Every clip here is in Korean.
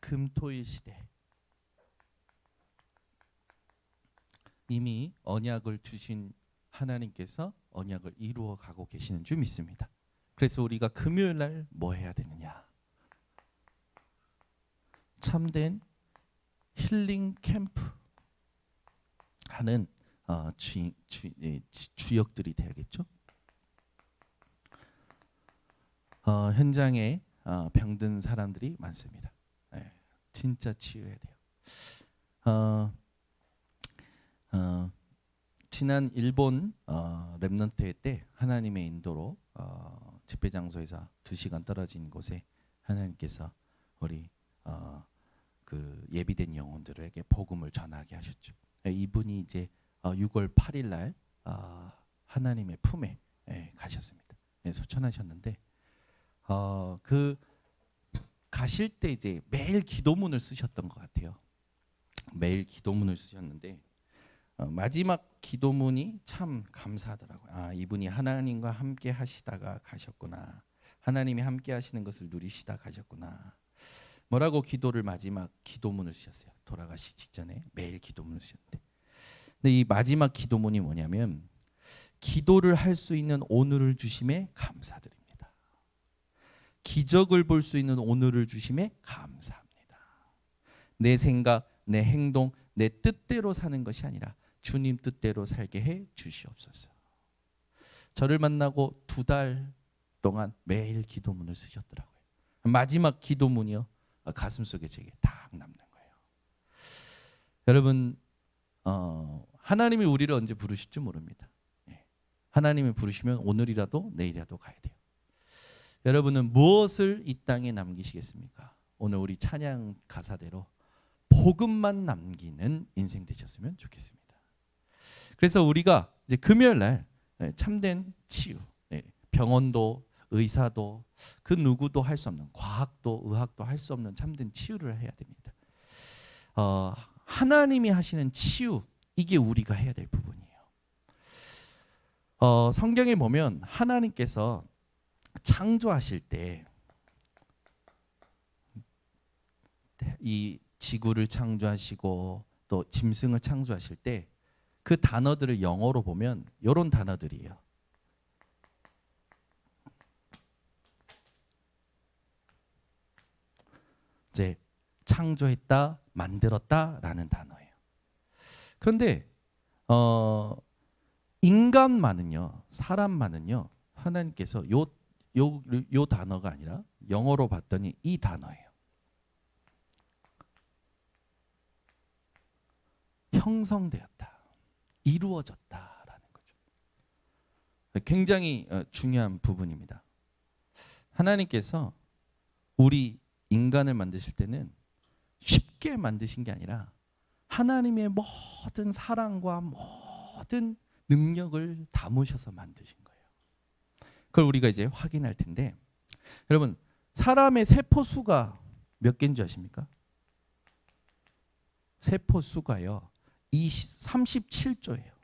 금토일 시대 이미 언약을 주신 하나님께서 언약을 이루어 가고 계시는 줄 믿습니다. 그래서 우리가 금요일 날 뭐 해야 되느냐? 참된 힐링 캠프 하는 주역들이 돼야겠죠. 현장에 병든 사람들이 많습니다. 진짜 치유해야 돼요. 지난 일본 렘넌트 때 하나님의 인도로 집회 장소에서 2시간 떨어진 곳에 하나님께서 우리 그 예비된 영혼들에게 복음을 전하게 하셨죠. 이분이 이제 6월 8일 날 하나님의 품에 가셨습니다. 소천하셨는데 그 가실 때 이제 매일 기도문을 쓰셨던 것 같아요. 매일 기도문을 쓰셨는데 마지막 기도문이 참 감사하더라고요. 이분이 하나님과 함께 하시다가 가셨구나. 하나님이 함께 하시는 것을 누리시다 가셨구나. 뭐라고 기도를 마지막 기도문을 쓰셨어요. 돌아가시 직전에 매일 기도문을 쓰셨는데. 근데 이 마지막 기도문이 뭐냐면 기도를 할 수 있는 오늘을 주심에 감사드립니다. 기적을 볼 수 있는 오늘을 주심에 감사합니다. 내 생각, 내 행동, 내 뜻대로 사는 것이 아니라 주님 뜻대로 살게 해 주시옵소서. 저를 만나고 2달 동안 매일 기도문을 쓰셨더라고요. 마지막 기도문이요. 가슴속에 제게 딱 남는 거예요. 여러분 하나님이 우리를 언제 부르실지 모릅니다. 하나님이 부르시면 오늘이라도 내일이라도 가야 돼요. 여러분은 무엇을 이 땅에 남기시겠습니까? 오늘 우리 찬양 가사대로 복음만 남기는 인생 되셨으면 좋겠습니다. 그래서 우리가 이제 금요일 날 참된 치유, 병원도 의사도 그 누구도 할 수 없는, 과학도 의학도 할 수 없는 참된 치유를 해야 됩니다. 하나님이 하시는 치유, 이게 우리가 해야 될 부분이에요. 성경에 보면 하나님께서 창조하실 때 이 지구를 창조하시고 또 짐승을 창조하실 때 그 단어들을 영어로 보면 이런 단어들이에요. 이제 창조했다, 만들었다라는 단어예요. 그런데 인간만은요, 사람만은요, 하나님께서 요 단어가 아니라 영어로 봤더니 이 단어예요. 형성되었다, 이루어졌다라는 거죠. 굉장히 중요한 부분입니다. 하나님께서 우리 인간을 만드실 때는 쉽게 만드신 게 아니라 하나님의 모든 사랑과 모든 능력을 담으셔서 만드신 거예요. 그걸 우리가 이제 확인할 텐데, 여러분 사람의 세포 수가 몇 개인 줄 아십니까? 세포 수가요 37조예요.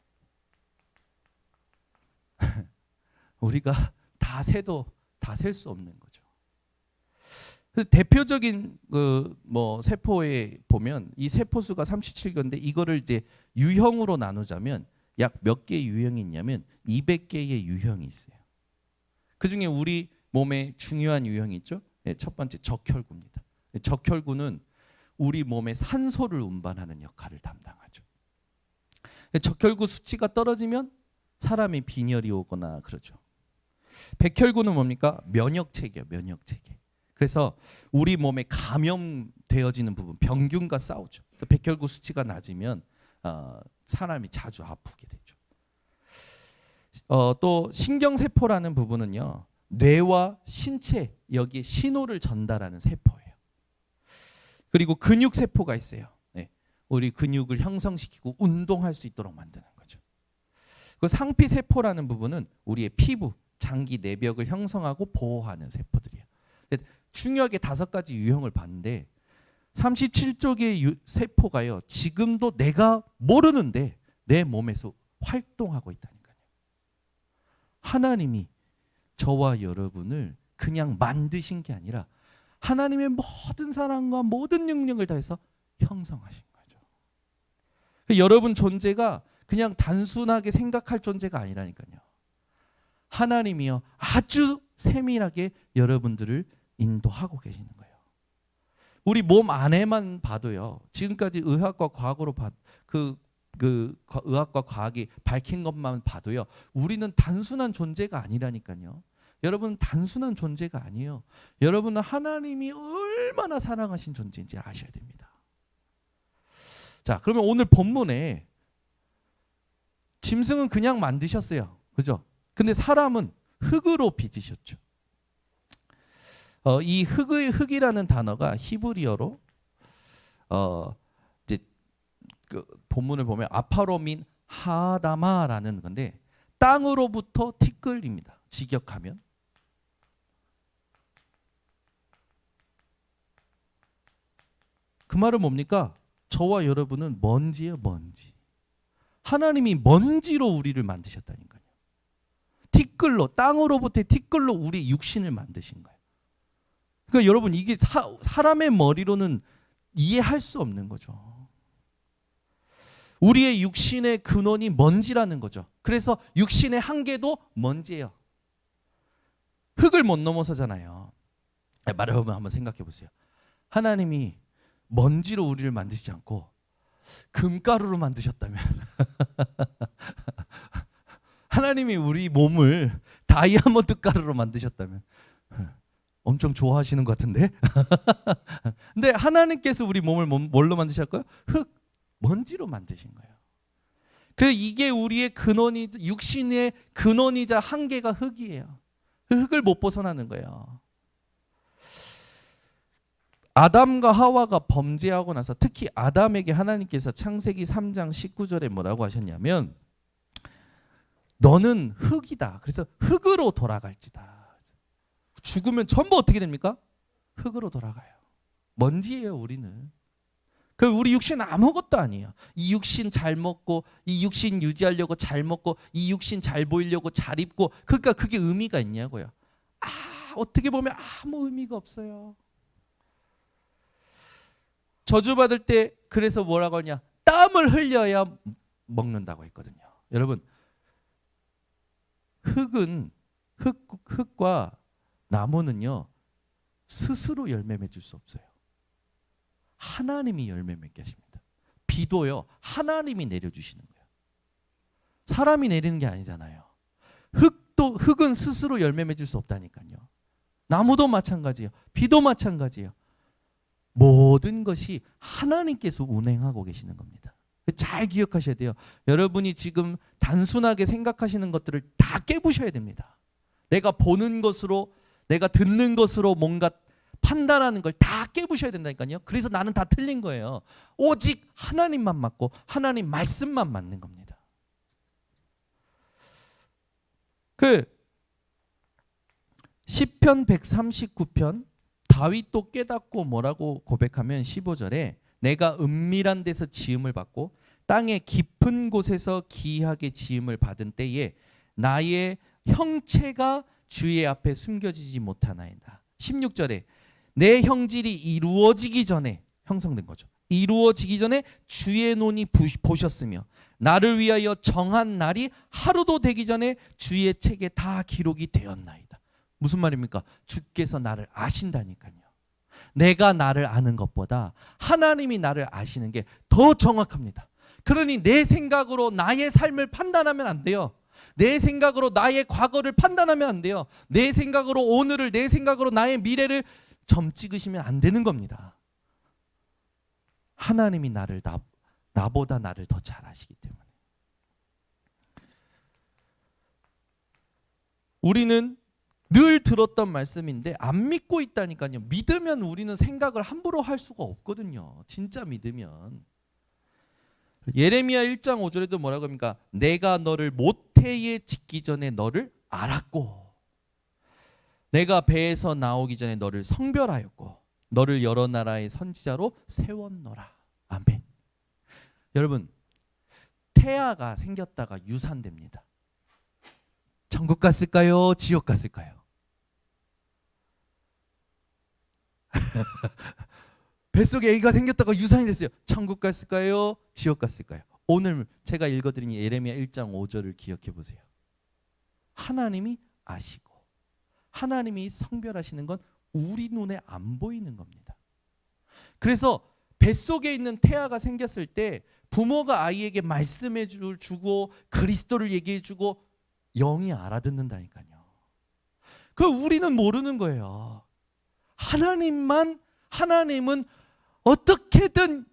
우리가 다 세도 다 셀 수 없는 거죠. 대표적인 세포에 보면 이 세포 수가 37개인데 이거를 이제 유형으로 나누자면 약 몇 개의 유형이 있냐면 200개의 유형이 있어요. 그중에 우리 몸에 중요한 유형이 있죠. 첫 번째 적혈구입니다. 적혈구는 우리 몸에 산소를 운반하는 역할을 담당하죠. 적혈구 수치가 떨어지면 사람이 빈혈이 오거나 그러죠. 백혈구는 뭡니까? 면역체계예요. 면역체계. 그래서 우리 몸에 감염되어지는 부분, 병균과 싸우죠. 그래서 백혈구 수치가 낮으면 사람이 자주 아프게 되죠. 또 신경세포라는 부분은요, 뇌와 신체 여기에 신호를 전달하는 세포예요. 그리고 근육세포가 있어요. 우리 근육을 형성시키고 운동할 수 있도록 만드는 거죠. 그 상피세포라는 부분은 우리의 피부, 장기 내벽을 형성하고 보호하는 세포들이에요. 중요하게 5가지 유형을 봤는데 37쪽의 세포가요, 지금도 내가 모르는데 내 몸에서 활동하고 있다니까요. 하나님이 저와 여러분을 그냥 만드신 게 아니라 하나님의 모든 사랑과 모든 능력을 다해서 형성하신 거죠. 여러분 존재가 그냥 단순하게 생각할 존재가 아니라니까요. 하나님이요 아주 세밀하게 여러분들을 인도하고 계시는 거예요. 우리 몸 안에만 봐도요. 지금까지 의학과 과학으로 의학과 과학이 밝힌 것만 봐도요. 우리는 단순한 존재가 아니라니까요. 여러분 단순한 존재가 아니에요. 여러분은 하나님이 얼마나 사랑하신 존재인지 아셔야 됩니다. 자, 그러면 오늘 본문에 짐승은 그냥 만드셨어요. 그죠? 근데 사람은 흙으로 빚으셨죠. 이 흙이라는 단어가 히브리어로 이제 그 본문을 보면 아파로민 하다마라는 건데 땅으로부터 티끌입니다. 직역하면 그 말은 뭡니까? 저와 여러분은 먼지예요, 먼지. 하나님이 먼지로 우리를 만드셨다니까요. 티끌로 땅으로부터 티끌로 우리 육신을 만드신 거예요. 그러니까 여러분 이게 사람의 머리로는 이해할 수 없는 거죠. 우리의 육신의 근원이 먼지라는 거죠. 그래서 육신의 한계도 먼지예요. 흙을 못 넘어서잖아요. 여러분 한번 생각해 보세요. 하나님이 먼지로 우리를 만드시지 않고 금가루로 만드셨다면 하나님이 우리 몸을 다이아몬드 가루로 만드셨다면 엄청 좋아하시는 것 같은데. 근데 하나님께서 우리 몸을 뭘로 만드셨고요? 흙, 먼지로 만드신 거예요. 그래서 이게 우리의 근원이자 육신의 근원이자 한계가 흙이에요. 흙을 못 벗어나는 거예요. 아담과 하와가 범죄하고 나서 특히 아담에게 하나님께서 창세기 3장 19절에 뭐라고 하셨냐면 너는 흙이다. 그래서 흙으로 돌아갈지다. 죽으면 전부 어떻게 됩니까? 흙으로 돌아가요. 먼지예요, 우리는. 그 우리 육신은 아무것도 아니에요. 이 육신 잘 먹고 이 육신 유지하려고 잘 먹고 이 육신 잘 보이려고 잘 입고 그러니까 그게 의미가 있냐고요. 어떻게 보면 아무 의미가 없어요. 저주받을 때 그래서 뭐라고 하냐? 땀을 흘려야 먹는다고 했거든요. 여러분 흙과 나무는요 스스로 열매 맺을 수 없어요. 하나님이 열매 맺게 하십니다. 비도요 하나님이 내려주시는 거예요. 사람이 내리는 게 아니잖아요. 흙은 스스로 열매 맺을 수 없다니까요. 나무도 마찬가지예요. 비도 마찬가지예요. 모든 것이 하나님께서 운행하고 계시는 겁니다. 잘 기억하셔야 돼요. 여러분이 지금 단순하게 생각하시는 것들을 다 깨부셔야 됩니다. 내가 보는 것으로 내가 듣는 것으로 뭔가 판단하는 걸 다 깨부셔야 된다니까요. 그래서 나는 다 틀린 거예요. 오직 하나님만 맞고 하나님 말씀만 맞는 겁니다. 그 시편 139편 다윗도 깨닫고 뭐라고 고백하면 15절에 내가 은밀한 데서 지음을 받고 땅의 깊은 곳에서 기이하게 지음을 받은 때에 나의 형체가 주의 앞에 숨겨지지 못하나이다. 16절에 내 형질이 이루어지기 전에 형성된 거죠. 이루어지기 전에 주의 눈이 보셨으며 나를 위하여 정한 날이 하루도 되기 전에 주의 책에 다 기록이 되었나이다. 무슨 말입니까? 주께서 나를 아신다니까요. 내가 나를 아는 것보다 하나님이 나를 아시는 게 더 정확합니다. 그러니 내 생각으로 나의 삶을 판단하면 안 돼요. 내 생각으로 나의 과거를 판단하면 안 돼요. 내 생각으로 오늘을, 내 생각으로 나의 미래를 점 찍으시면 안 되는 겁니다. 하나님이 나보다 나를 더 잘 아시기 때문에. 우리는 늘 들었던 말씀인데 안 믿고 있다니까요. 믿으면 우리는 생각을 함부로 할 수가 없거든요. 진짜 믿으면. 예레미야 1장 5절에도 뭐라고 합니까? 내가 너를 모태에 짓기 전에 너를 알았고 내가 배에서 나오기 전에 너를 성별하였고 너를 여러 나라의 선지자로 세웠노라. 아멘. 여러분 태아가 생겼다가 유산됩니다. 천국 갔을까요? 지옥 갔을까요? 뱃속에 아기가 생겼다가 유산이 됐어요. 천국 갔을까요? 지옥 갔을까요? 오늘 제가 읽어드린 예레미야 1장 5절을 기억해 보세요. 하나님이 아시고 하나님이 성별하시는 건 우리 눈에 안 보이는 겁니다. 그래서 뱃속에 있는 태아가 생겼을 때 부모가 아이에게 말씀해 주고 그리스도를 얘기해 주고 영이 알아듣는다니까요. 그 우리는 모르는 거예요. 하나님은 어떻게든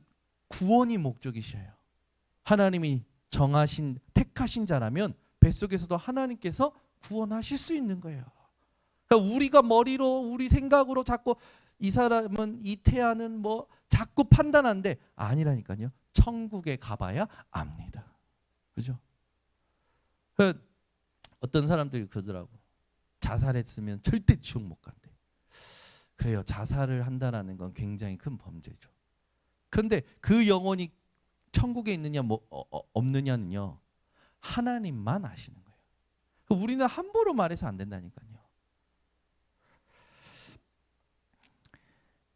구원이 목적이셔요. 하나님이 정하신 택하신 자라면 뱃속에서도 하나님께서 구원하실 수 있는 거예요. 그러니까 우리가 머리로 우리 생각으로 자꾸 이 사람은 이 태아는 뭐 자꾸 판단하는데 아니라니까요. 천국에 가봐야 압니다. 그죠? 그러니까 어떤 사람들이 그러더라고. 자살했으면 절대 지옥 못 간대. 그래요. 자살을 한다라는 건 굉장히 큰 범죄죠. 그런데 그 영혼이 천국에 있느냐 없느냐는요. 하나님만 아시는 거예요. 우리는 함부로 말해서 안 된다니까요.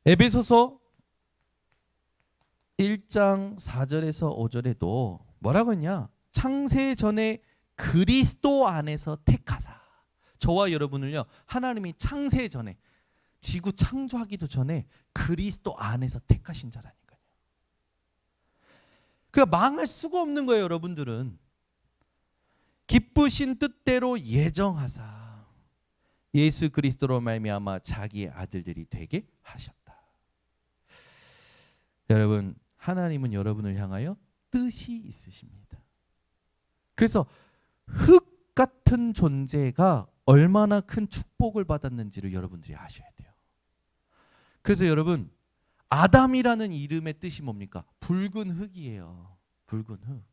에베소서 1장 4절에서 5절에도 뭐라고 했냐? 창세 전에 그리스도 안에서 택하사. 저와 여러분을요. 하나님이 창세 전에 지구 창조하기도 전에 그리스도 안에서 택하신 자라니까요. 그러니까 망할 수가 없는 거예요, 여러분들은. 기쁘신 뜻대로 예정하사 예수 그리스도로 말미암아 자기의 아들들이 되게 하셨다. 여러분, 하나님은 여러분을 향하여 뜻이 있으십니다. 그래서 흙 같은 존재가 얼마나 큰 축복을 받았는지를 여러분들이 아셔야 돼요. 그래서 여러분, 아담이라는 이름의 뜻이 뭡니까? 붉은 흙이에요. 붉은 흙.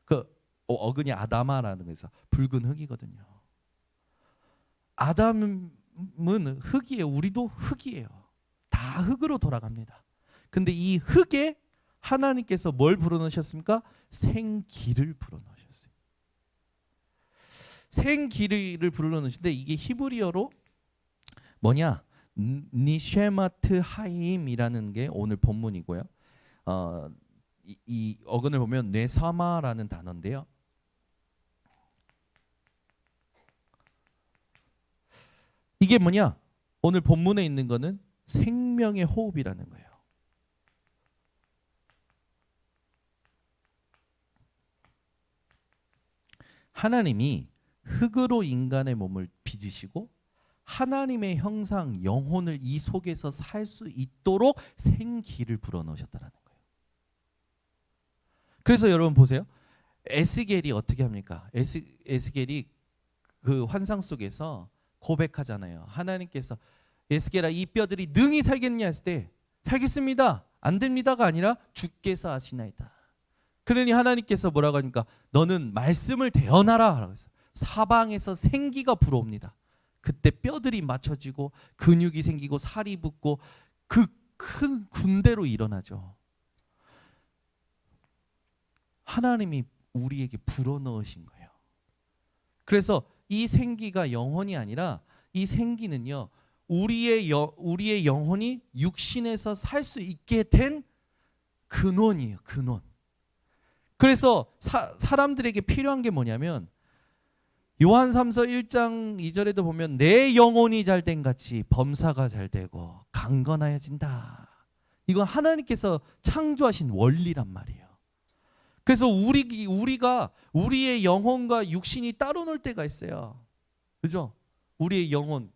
그 어근이 아담아라는 거에서 붉은 흙이거든요. 아담은 흙이에요. 우리도 흙이에요. 다 흙으로 돌아갑니다. 근데 이 흙에 하나님께서 뭘 불어넣으셨습니까? 생기를 불어넣으셨어요. 생기를 불어넣으신데 이게 히브리어로 뭐냐? 니쉐마트 하임이라는 게 오늘 본문이고요. 이 어근을 보면 뇌사마라는 단어인데요. 이게 뭐냐? 오늘 본문에 있는 거는 생명의 호흡이라는 거예요. 하나님이 흙으로 인간의 몸을 빚으시고 하나님의 형상, 영혼을 이 속에서 살 수 있도록 생기를 불어넣으셨다는 거예요. 그래서 여러분 보세요. 에스겔이 어떻게 합니까? 에스겔이 그 환상 속에서 고백하잖아요. 하나님께서 에스겔아 이 뼈들이 능히 살겠냐 했을 때 살겠습니다. 안 됩니다가 아니라 주께서 하시나이다. 그러니 하나님께서 뭐라고 하니까 너는 말씀을 대언하라. 사방에서 생기가 불어옵니다. 그때 뼈들이 맞춰지고 근육이 생기고 살이 붙고 그 큰 군대로 일어나죠. 하나님이 우리에게 불어넣으신 거예요. 그래서 이 생기가 영혼이 아니라 이 생기는요. 우리의 영혼이 육신에서 살 수 있게 된 근원이에요. 근원. 그래서 사람들에게 필요한 게 뭐냐면 요한삼서 1장 2절에도 보면 내 영혼이 잘된 같이 범사가 잘되고 강건하여진다. 이건 하나님께서 창조하신 원리란 말이에요. 그래서 우리가 우리의 영혼과 육신이 따로 놀 때가 있어요. 그죠? 우리의 영혼,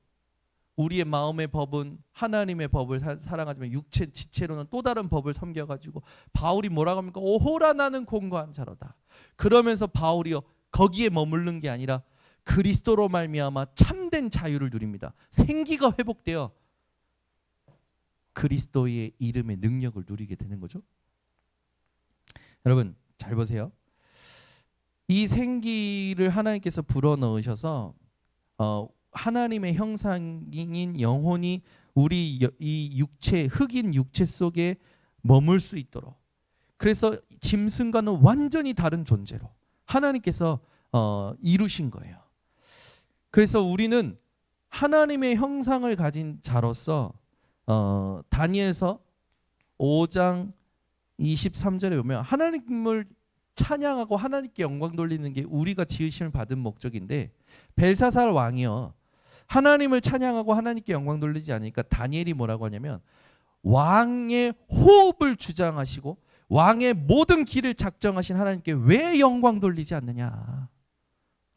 우리의 마음의 법은 하나님의 법을 사랑하지만 육체 지체로는 또 다른 법을 섬겨가지고 바울이 뭐라고 합니까? 오호라 나는 공고한 자로다. 그러면서 바울이요 거기에 머무르는 게 아니라 그리스도로 말미암아 참된 자유를 누립니다. 생기가 회복되어 그리스도의 이름의 능력을 누리게 되는 거죠. 여러분 잘 보세요. 이 생기를 하나님께서 불어넣으셔서 하나님의 형상인 영혼이 우리 이 육체 흙인 육체 속에 머물 수 있도록 그래서 짐승과는 완전히 다른 존재로 하나님께서 이루신 거예요. 그래서 우리는 하나님의 형상을 가진 자로서 다니엘서 5장 23절에 보면 하나님을 찬양하고 하나님께 영광 돌리는 게 우리가 지으심을 받은 목적인데, 벨사살 왕이요 하나님을 찬양하고 하나님께 영광 돌리지 않으니까 다니엘이 뭐라고 하냐면 왕의 호흡을 주장하시고 왕의 모든 길을 작정하신 하나님께 왜 영광 돌리지 않느냐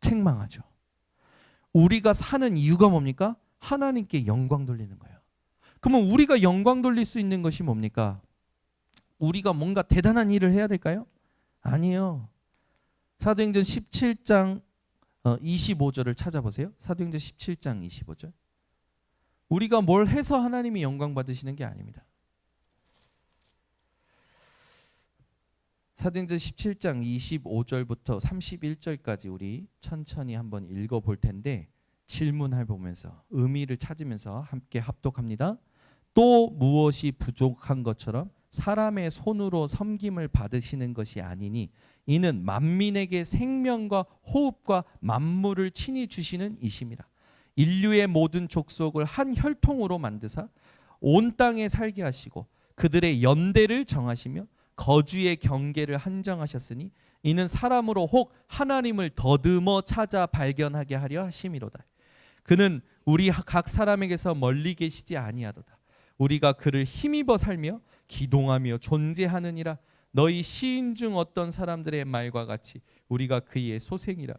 책망하죠. 우리가 사는 이유가 뭡니까? 하나님께 영광 돌리는 거예요. 그러면 우리가 영광 돌릴 수 있는 것이 뭡니까? 우리가 뭔가 대단한 일을 해야 될까요? 아니에요. 사도행전 17장 25절을 찾아보세요. 사도행전 17장 25절. 우리가 뭘 해서 하나님이 영광 받으시는 게 아닙니다. 사도행전 17장 25절부터 31절까지 우리 천천히 한번 읽어볼 텐데 질문해 보면서 의미를 찾으면서 함께 합독합니다. 또 무엇이 부족한 것처럼 사람의 손으로 섬김을 받으시는 것이 아니니 이는 만민에게 생명과 호흡과 만물을 친히 주시는 이심이라. 인류의 모든 족속을 한 혈통으로 만드사 온 땅에 살게 하시고 그들의 연대를 정하시며 거주의 경계를 한정하셨으니 이는 사람으로 혹 하나님을 더듬어 찾아 발견하게 하려 하심이로다. 그는 우리 각 사람에게서 멀리 계시지 아니하도다. 우리가 그를 힘입어 살며 기동하며 존재하느니라. 너희 시인 중 어떤 사람들의 말과 같이 우리가 그의 소생이라.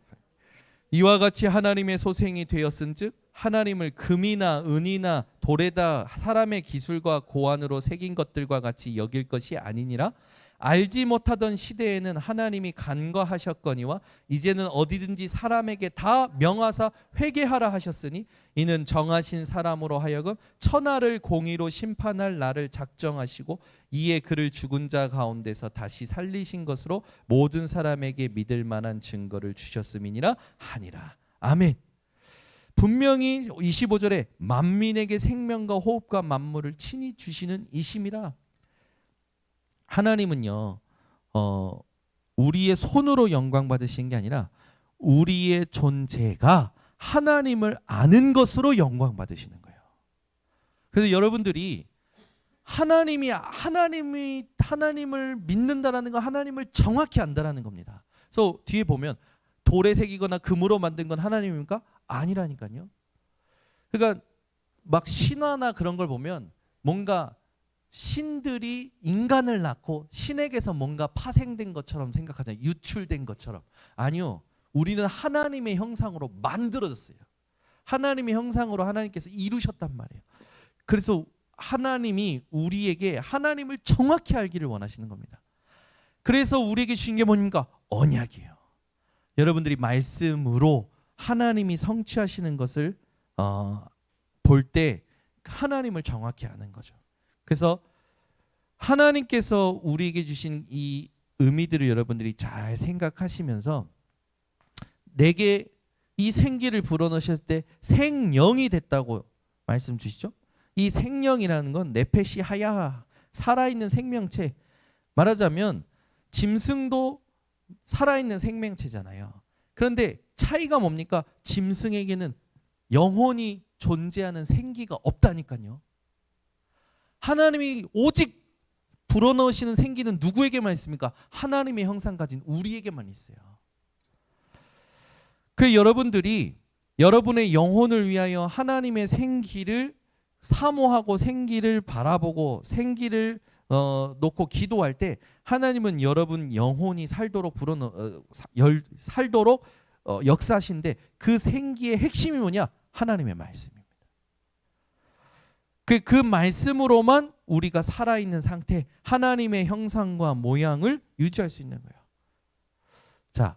이와 같이 하나님의 소생이 되었은즉 하나님을 금이나 은이나 돌에다 사람의 기술과 고안으로 새긴 것들과 같이 여길 것이 아니니라. 알지 못하던 시대에는 하나님이 간과하셨거니와 이제는 어디든지 사람에게 다 명하사 회개하라 하셨으니 이는 정하신 사람으로 하여금 천하를 공의로 심판할 날을 작정하시고 이에 그를 죽은 자 가운데서 다시 살리신 것으로 모든 사람에게 믿을 만한 증거를 주셨음이니라 하니라. 아멘. 분명히 25절에 만민에게 생명과 호흡과 만물을 친히 주시는 이심이라. 하나님은요 우리의 손으로 영광 받으시는 게 아니라 우리의 존재가 하나님을 아는 것으로 영광 받으시는 거예요. 그래서 여러분들이 하나님을 믿는다라는 건 하나님을 정확히 안다라는 겁니다. 그래서 뒤에 보면 돌에 새기거나 금으로 만든 건 하나님입니까? 아니라니까요. 그러니까 막 신화나 그런 걸 보면 뭔가 신들이 인간을 낳고 신에게서 뭔가 파생된 것처럼 생각하잖아요. 유출된 것처럼. 아니요. 우리는 하나님의 형상으로 만들어졌어요. 하나님의 형상으로 하나님께서 이루셨단 말이에요. 그래서 하나님이 우리에게 하나님을 정확히 알기를 원하시는 겁니다. 그래서 우리에게 주신 게 뭡니까? 언약이에요. 여러분들이 말씀으로 하나님이 성취하시는 것을 볼 때 하나님을 정확히 아는 거죠. 그래서 하나님께서 우리에게 주신 이 의미들을 여러분들이 잘 생각하시면서 내게 이 생기를 불어넣으실 때 생령이 됐다고 말씀 주시죠. 이 생령이라는 건 네페시 하야, 살아있는 생명체. 말하자면 짐승도 살아있는 생명체잖아요. 그런데 차이가 뭡니까? 짐승에게는 영혼이 존재하는 생기가 없다니까요. 하나님이 오직 불어넣으시는 생기는 누구에게만 있습니까? 하나님의 형상 가진 우리에게만 있어요. 그래서 여러분들이 여러분의 영혼을 위하여 하나님의 생기를 사모하고 생기를 바라보고 생기를 놓고 기도할 때 하나님은 여러분 영혼이 살도록 역사하신데 그 생기의 핵심이 뭐냐? 하나님의 말씀입니다. 그 말씀으로만 우리가 살아있는 상태, 하나님의 형상과 모양을 유지할 수 있는 거예요. 자,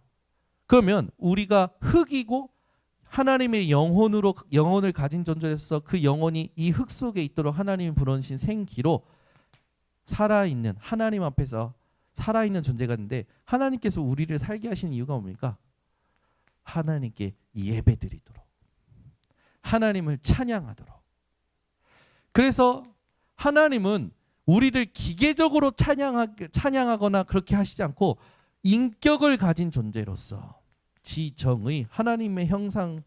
그러면 우리가 흙이고 하나님의 영혼을 가진 존재로서 그 영혼이 이 흙 속에 있도록 하나님이 불어넣으신 생기로 살아있는 하나님 앞에서 살아있는 존재가 있는데 하나님께서 우리를 살게 하신 이유가 뭡니까? 하나님께 예배드리도록, 하나님을 찬양하도록. 그래서 하나님은 우리를 기계적으로 찬양하거나 그렇게 하시지 않고 인격을 가진 존재로서 지정의 하나님의 형상,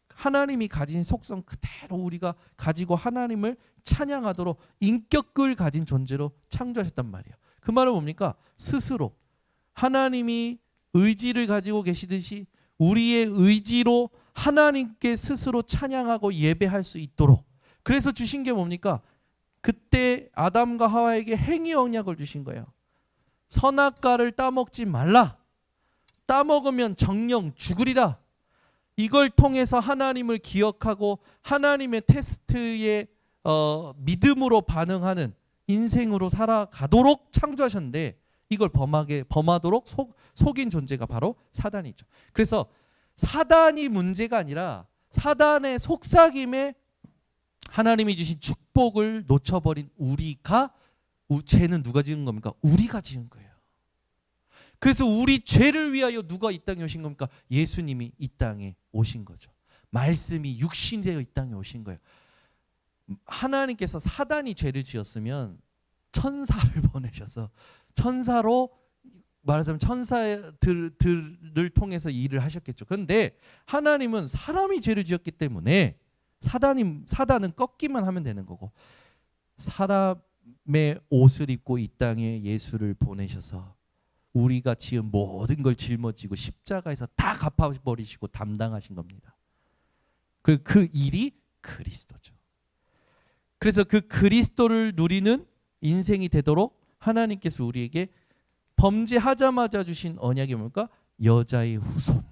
하나님이 가진 속성 그대로 우리가 가지고 하나님을 찬양하도록 인격을 가진 존재로 창조하셨단 말이에요. 그 말은 뭡니까? 스스로 하나님이 의지를 가지고 계시듯이 우리의 의지로 하나님께 스스로 찬양하고 예배할 수 있도록, 그래서 주신 게 뭡니까? 그때 아담과 하와에게 행위 언약을 주신 거예요. 선악과를 따먹지 말라. 따먹으면 정령 죽으리라. 이걸 통해서 하나님을 기억하고 하나님의 테스트에 믿음으로 반응하는 인생으로 살아가도록 창조하셨는데, 이걸 범하도록 속인 존재가 바로 사단이죠. 그래서 사단이 문제가 아니라 사단의 속삭임에 하나님이 주신 축복을 놓쳐버린 우리가, 죄는 누가 지은 겁니까? 우리가 지은 거예요. 그래서 우리 죄를 위하여 누가 이 땅에 오신 겁니까? 예수님이 이 땅에 오신 거죠. 말씀이 육신이 되어 이 땅에 오신 거예요. 하나님께서 사단이 죄를 지었으면 천사를 보내셔서 천사로 말하자면 천사들을 통해서 일을 하셨겠죠. 그런데 하나님은 사람이 죄를 지었기 때문에 사단은 꺾기만 하면 되는 거고, 사람의 옷을 입고 이 땅에 예수를 보내셔서 우리가 지은 모든 걸 짊어지고 십자가에서 다 갚아버리시고 담당하신 겁니다. 그 일이 그리스도죠. 그래서 그 그리스도를 누리는 인생이 되도록 하나님께서 우리에게 범죄하자마자 주신 언약이 뭡니까? 여자의 후손.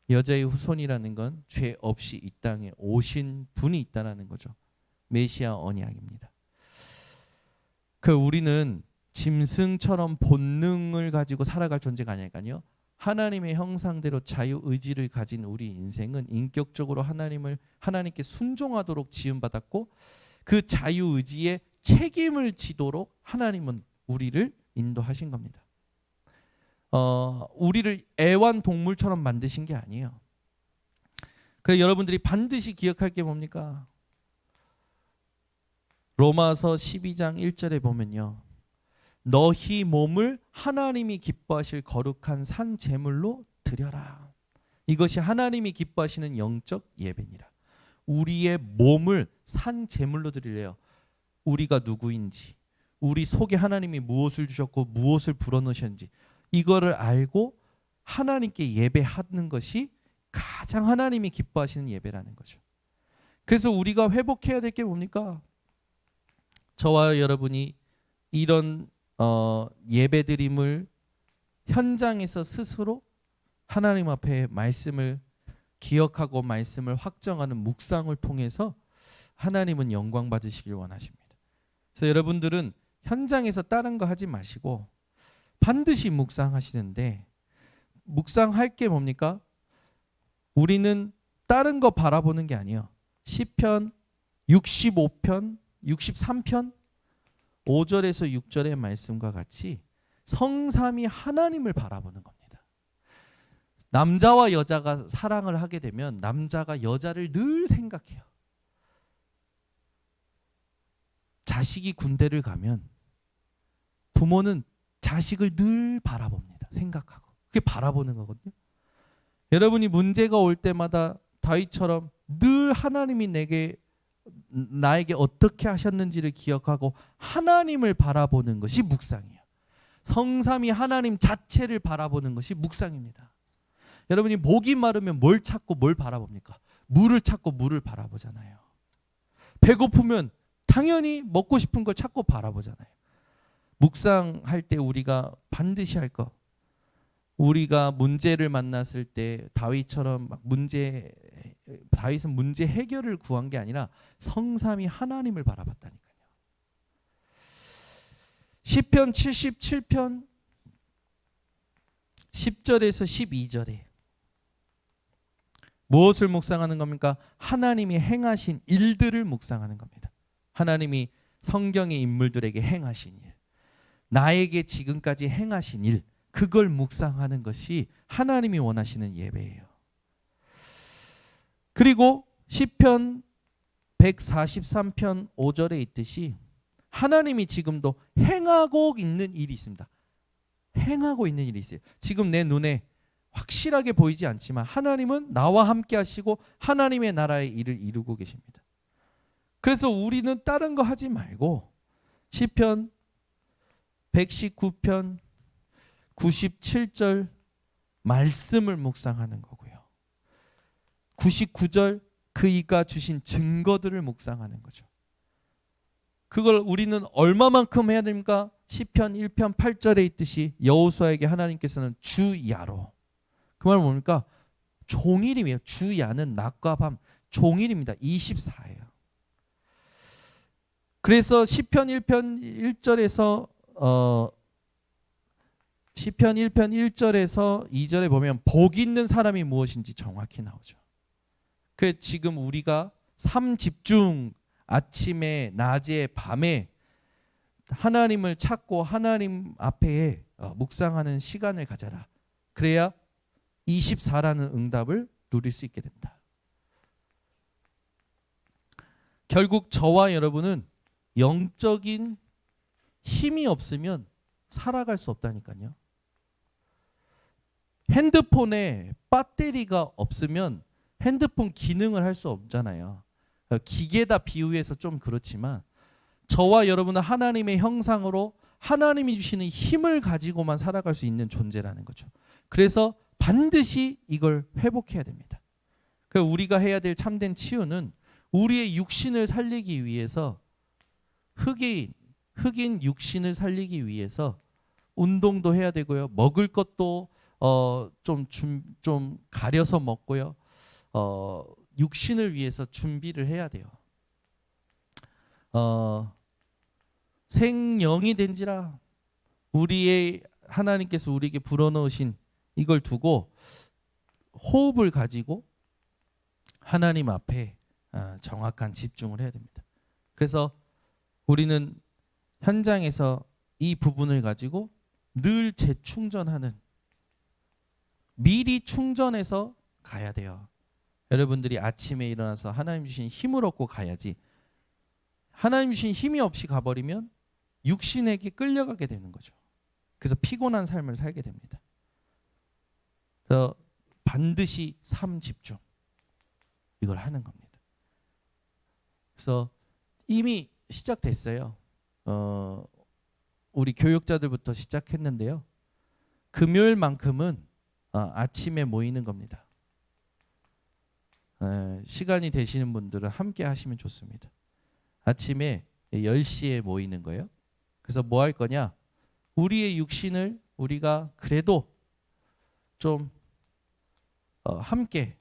여자의 후손이라는 건 죄 없이 이 땅에 오신 분이 있다는 거죠. 메시아 언약입니다. 우리는 짐승처럼 본능을 가지고 살아갈 존재가 아니니까요. 하나님의 형상대로 자유의지를 가진 우리 인생은 인격적으로 하나님께 순종하도록 지음받았고, 그 자유의지에 책임을 지도록 하나님은 우리를 인도하신 겁니다. 우리를 애완동물처럼 만드신 게 아니에요. 그래서 여러분들이 반드시 기억할 게 뭡니까? 로마서 12장 1절에 보면요, 너희 몸을 하나님이 기뻐하실 거룩한 산 제물로 드려라. 이것이 하나님이 기뻐하시는 영적 예배니라. 우리의 몸을 산 제물로 드리래요. 우리가 누구인지, 우리 속에 하나님이 무엇을 주셨고 무엇을 불어넣으셨는지, 이거를 알고 하나님께 예배하는 것이 가장 하나님이 기뻐하시는 예배라는 거죠. 그래서 우리가 회복해야 될 게 뭡니까? 저와 여러분이 이런 예배드림을 현장에서 스스로 하나님 앞에 말씀을 기억하고 말씀을 확정하는 묵상을 통해서 하나님은 영광 받으시길 원하십니다. 그래서 여러분들은 현장에서 다른 거 하지 마시고 반드시 묵상하시는데, 묵상할 게 뭡니까? 우리는 다른 거 바라보는 게 아니에요. 시편 65편, 63편 5절에서 6절의 말씀과 같이 성삼위 하나님을 바라보는 겁니다. 남자와 여자가 사랑을 하게 되면 남자가 여자를 늘 생각해요. 자식이 군대를 가면 부모는 자식을 늘 바라봅니다. 생각하고. 그게 바라보는 거거든요. 여러분이 문제가 올 때마다 다윗처럼 늘 하나님이 나에게 어떻게 하셨는지를 기억하고 하나님을 바라보는 것이 묵상이에요. 성삼위 하나님 자체를 바라보는 것이 묵상입니다. 여러분이 목이 마르면 뭘 찾고 뭘 바라봅니까? 물을 찾고 물을 바라보잖아요. 배고프면 당연히 먹고 싶은 걸 찾고 바라보잖아요. 묵상할 때 우리가 반드시 할 것, 우리가 문제를 만났을 때 다윗처럼 다윗은 문제 해결을 구한 게 아니라 성삼위 하나님을 바라봤다니까요. 시편 77편 10절에서 12절에 무엇을 묵상하는 겁니까? 하나님이 행하신 일들을 묵상하는 겁니다. 하나님이 성경의 인물들에게 행하신 일, 나에게 지금까지 행하신 일, 그걸 묵상하는 것이 하나님이 원하시는 예배예요. 그리고 시편 143편 5절에 있듯이 하나님이 지금도 행하고 있는 일이 있습니다. 행하고 있는 일이 있어요. 지금 내 눈에 확실하게 보이지 않지만 하나님은 나와 함께 하시고 하나님의 나라의 일을 이루고 계십니다. 그래서 우리는 다른 거 하지 말고 시편 119편 97절 말씀을 묵상하는 거고요. 99절 그이가 주신 증거들을 묵상하는 거죠. 그걸 우리는 얼마만큼 해야 됩니까? 시편 1편 8절에 있듯이 여호수아에게 하나님께서는 주야로. 그 말은 뭡니까? 종일이에요. 주야는 낮과 밤 종일입니다. 24예요. 그래서 시편 1편 1절에서 시편 1편 1절에서 2절에 보면 복 있는 사람이 무엇인지 정확히 나오죠. 그 지금 우리가 삶 집중 아침에 낮에 밤에 하나님을 찾고 하나님 앞에 묵상하는 시간을 가져라. 그래야 24라는 응답을 누릴 수 있게 된다. 결국 저와 여러분은 영적인 힘이 없으면 살아갈 수 없다니까요. 핸드폰에 배터리가 없으면 핸드폰 기능을 할 수 없잖아요. 기계다 비유해서 좀 그렇지만 저와 여러분은 하나님의 형상으로 하나님이 주시는 힘을 가지고만 살아갈 수 있는 존재라는 거죠. 그래서 반드시 이걸 회복해야 됩니다. 우리가 해야 될 참된 치유는 우리의 육신을 살리기 위해서 흑인 육신을 위해서 운동도 해야 되고요. 먹을 것도 좀 가려서 먹고요. 육신을 위해서 준비를 해야 돼요. 생명이 된지라 우리의 하나님께서 우리에게 불어넣으신 이걸 두고 호흡을 가지고 하나님 앞에 정확한 집중을 해야 됩니다. 그래서 우리는 현장에서 이 부분을 가지고 늘 재충전하는 미리 충전해서 가야 돼요. 여러분들이 아침에 일어나서 하나님 주신 힘을 얻고 가야지 하나님 주신 힘이 없이 가버리면 육신에게 끌려가게 되는 거죠. 그래서 피곤한 삶을 살게 됩니다. 그래서 반드시 삶 집중 이걸 하는 겁니다. 그래서 이미 시작됐어요. 우리 교육자들부터 시작했는데요. 금요일만큼은 아침에 모이는 겁니다. 시간이 되시는 분들은 함께 하시면 좋습니다. 아침에 10시에 모이는 거예요. 그래서 뭐 할 거냐? 우리의 육신을 우리가 그래도 좀 함께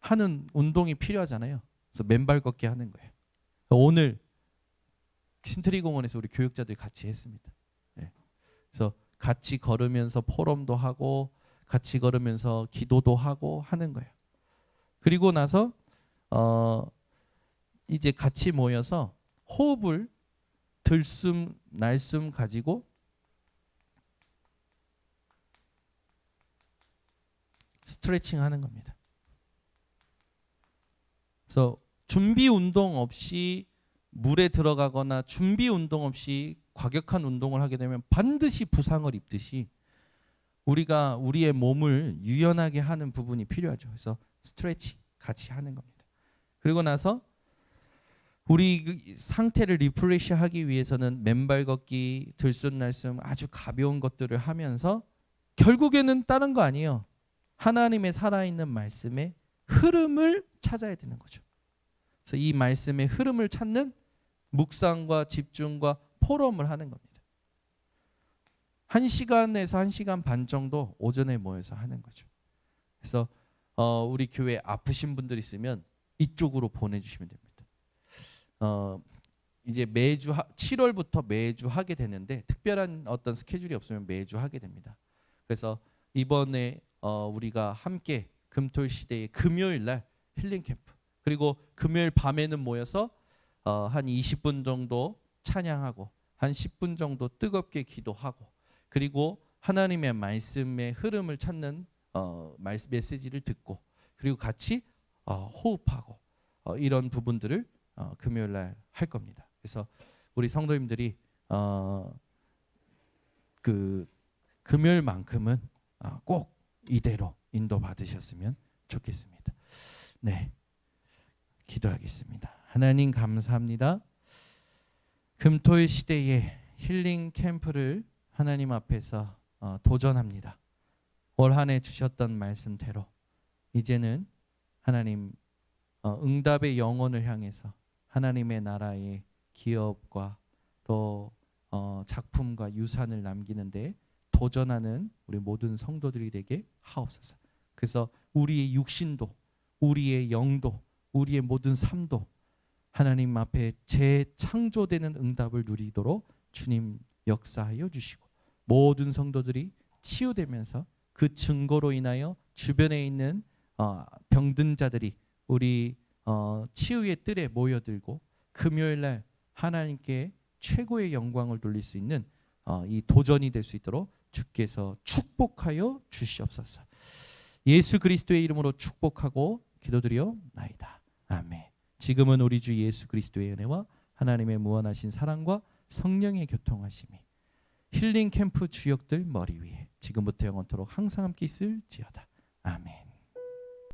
하는 운동이 필요하잖아요. 그래서 맨발 걷기 하는 거예요. 오늘 신트리공원에서 우리 교육자들이 같이 했습니다. 그래서 같이 걸으면서 포럼도 하고 같이 걸으면서 기도도 하고 하는 거예요. 그리고 나서 이제 같이 모여서 호흡을 들숨 날숨 가지고 스트레칭 하는 겁니다. 그래서 준비 운동 없이 물에 들어가거나 준비 운동 없이 과격한 운동을 하게 되면 반드시 부상을 입듯이 우리가 우리의 몸을 유연하게 하는 부분이 필요하죠. 그래서 스트레칭 같이 하는 겁니다. 그리고 나서 우리 상태를 리프레시 하기 위해서는 맨발 걷기, 들숨날숨 아주 가벼운 것들을 하면서 결국에는 다른 거 아니에요. 하나님의 살아있는 말씀의 흐름을 찾아야 되는 거죠. 그래서 이 말씀의 흐름을 찾는 묵상과 집중과 포럼을 하는 겁니다. 1시간에서 1시간 반 정도 오전에 모여서 하는 거죠. 그래서 우리 교회 아프신 분들 있으면 이쪽으로 보내주시면 됩니다. 이제 매주 7월부터 매주 하게 되는데 특별한 어떤 스케줄이 없으면 매주 하게 됩니다. 그래서 이번에 우리가 함께 금토일 시대의 금요일 날 힐링 캠프 그리고 금요일 밤에는 모여서 한 20분 정도 찬양하고 한 10분 정도 뜨겁게 기도하고 그리고 하나님의 말씀의 흐름을 찾는 메시지를 듣고 그리고 같이 호흡하고 이런 부분들을 금요일 날 할 겁니다. 그래서 우리 성도님들이 그 금요일만큼은 꼭 이대로 인도 받으셨으면 좋겠습니다. 네, 기도하겠습니다. 하나님 감사합니다. 금토일 시대에 힐링 캠프를 하나님 앞에서 도전합니다. 올 한 해 주셨던 말씀대로 이제는 하나님 응답의 영혼을 향해서 하나님의 나라의 기업과 또 작품과 유산을 남기는데 도전하는 우리 모든 성도들이 되게 하옵소서. 그래서 우리의 육신도, 우리의 영도, 우리의 모든 삶도 하나님 앞에 재창조되는 응답을 누리도록 주님 역사하여 주시고, 모든 성도들이 치유되면서 그 증거로 인하여 주변에 있는 병든 자들이 우리 치유의 뜰에 모여들고 금요일 날 하나님께 최고의 영광을 돌릴 수 있는 이 도전이 될 수 있도록 주께서 축복하여 주시옵소서. 예수 그리스도의 이름으로 축복하고 기도드리옵나이다. 아멘. 지금은 우리 주 예수 그리스도의 은혜와 하나님의 무한하신 사랑과 성령의 교통하심이 힐링 캠프 주역들 머리 위에 지금부터 영원토록 항상 함께 있을지어다. 아멘.